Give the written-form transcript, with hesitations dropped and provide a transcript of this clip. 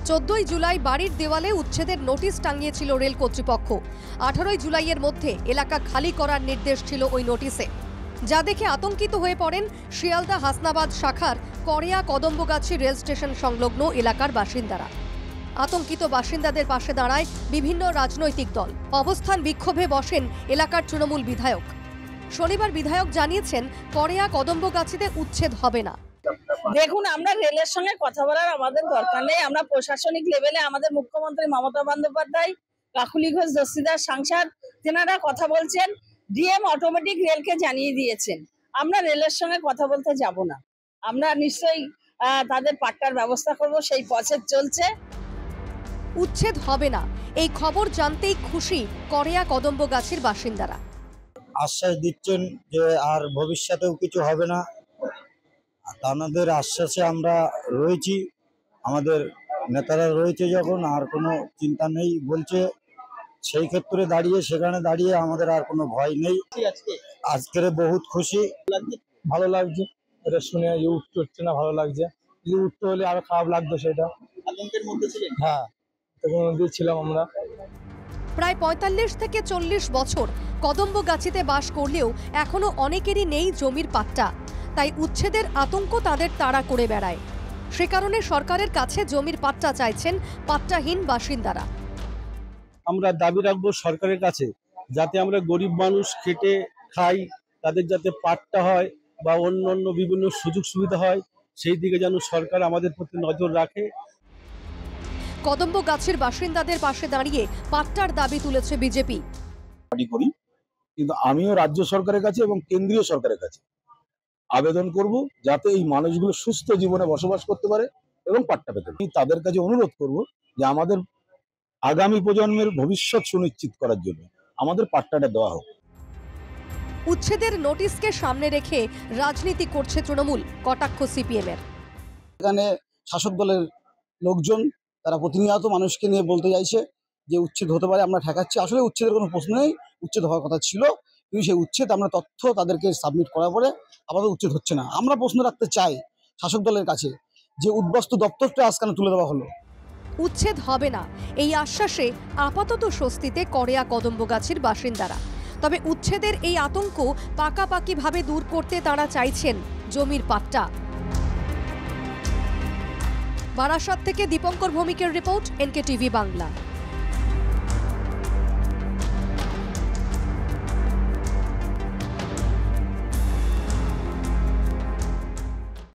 14 জুলাই বাড়ির দেওয়ালে উচ্ছেদের নোটিশ টাঙিয়েছিল রেল কর্তৃপক্ষ। 18 জুলাইয়ের মধ্যে এলাকা খালি করার নির্দেশ ছিল ওই নোটিশে, যা দেখে আতঙ্কিত হয়ে পড়েন শিয়ালদা হাসনাবাদ শাখার করেয়া কদম্বগাছি রেল স্টেশন সংলগ্ন এলাকার বাসিন্দারা। আতঙ্কিত বাসিন্দাদের পাশে দাঁড়ায় বিভিন্ন রাজনৈতিক দল। অবস্থান বিক্ষোভে বসেন এলাকার তৃণমূল বিধায়ক। শনিবার বিধায়ক জানিয়েছেন, করেয়া কদম্বগাছিতে উচ্ছেদ হবে না। দেখুন, আমরা রেলের সঙ্গে কথা বলার আমাদের দরকার নেই। আমরা প্রশাসনিক লেভেলে আমাদের মুখ্যমন্ত্রী মমতা বন্দ্যোপাধ্যায়, কাকুলি ঘোষ দস্তিদার সাংসদ, তেনারা কথা বলছেন। ডিএম অটোমেটিক রেলকে জানিয়ে দিয়েছেন। আমরা রেলের সঙ্গে কথা বলতে যাব না। আমরা নিশ্চয়ই তাদের পাট্টার ব্যবস্থা করব, সেই পথে চলছে। উচ্ছেদ হবে না, এই খবর জানতেই খুশি করেয়া কদম্বগাছির বাসিন্দারা। আশ্বাস দিচ্ছেন যে আর ভবিষ্যতেও কিছু হবে না। তাদের আশ্বাসে আমরা রয়েছি, আমাদের নেতারা রয়েছে যখন, আর কোনো চিন্তা নেই বলছে। সেই ক্ষেত্রে দাঁড়িয়ে সেখানে দাঁড়িয়ে আমাদের আর কোনো ভয় নেই। আজকের বহুত খুশি, ভালো লাগছে এটা শুনে যে উঠতে হচ্ছে না, ভালো লাগছে। যদি উঠতে হলে আরো খারাপ লাগতো, সেটা আতঙ্কের মধ্যে ছিলেন। হ্যাঁ, তখন মধ্যে ছিলাম আমরা। প্রায় 45 থেকে 40 বছর কদম্বগাছিতে বাস করলেও এখনো অনেকেরই নেই জমির পাট্টা, তাই উচ্ছেদের আতঙ্ক তাদের তাড়া করে বেড়ায়। সে কারণে সরকারের কাছে জমির পাট্টা চাইছেন পাট্টাহীন বাসিন্দারা। আমরা দাবি রাখবো সরকারের কাছে, যাতে আমরা গরিব মানুষ খেটে খাই, তাদের যাতে পাট্টা হয় বা অন্য বিভিন্ন সুযোগ সুবিধা হয়, সেই দিকে যেন সরকার আমাদের প্রতি নজর রাখে। কদম্বগাছির বাসিন্দাদের পাশে দাঁড়িয়ে পাট্টার দাবি তুলেছে বিজেপি। কিন্তু আমিও রাজ্য সরকারের কাছে এবং কেন্দ্রীয় সরকারের কাছে আবেদন করব, যাতে এই মানুষগুলো সুস্থ জীবনে বসবাস করতে পারে এবং পাট্টা পেতে পারে। তাদের কাছে অনুরোধ করব যে আমাদের আগামী প্রজন্মের ভবিষ্যৎ সুনিশ্চিত করার জন্য আমাদের পাট্টাটা দেওয়া হোক। উচ্ছেদের নোটিশকে সামনে রেখে রাজনীতি করছে তৃণমূল, কটাক্ষ সিপিএম এর। এখানে শাসক দলের লোকজন তারা প্রতিনিয়ত মানুষকে নিয়ে বলতে চাইছে যে উচ্ছেদ হতে পারে, আমরা ঠেকাচ্ছি। আসলে উচ্ছেদের কোনো প্রশ্ন নেই, উচ্ছেদ হওয়ার কথা ছিল, কিন্তু সেই উচ্ছেদ আমরা তথ্য তাদেরকে সাবমিট করার পরে আপাতত উচ্ছেদ হচ্ছে না। আমরা প্রশ্ন রাখতে চাই শাসক দলের কাছে যে উদ্বস্তু দপ্তরটা আজকাল তুলে দেওয়া হলো। উচ্ছেদ হবে না, এই আশ্বাসে আপাতত স্বস্তিতে করেয়া কদম্বগাছির বাসিন্দারা। তবে উচ্ছেদের এই আতঙ্ক পাকাপাকিভাবে দূর করতে তারা চাইছেন জমির পাট্টা। বারাসাত থেকে দীপঙ্কর ভৌমিকের রিপোর্ট, এনকে টিভি বাংলা।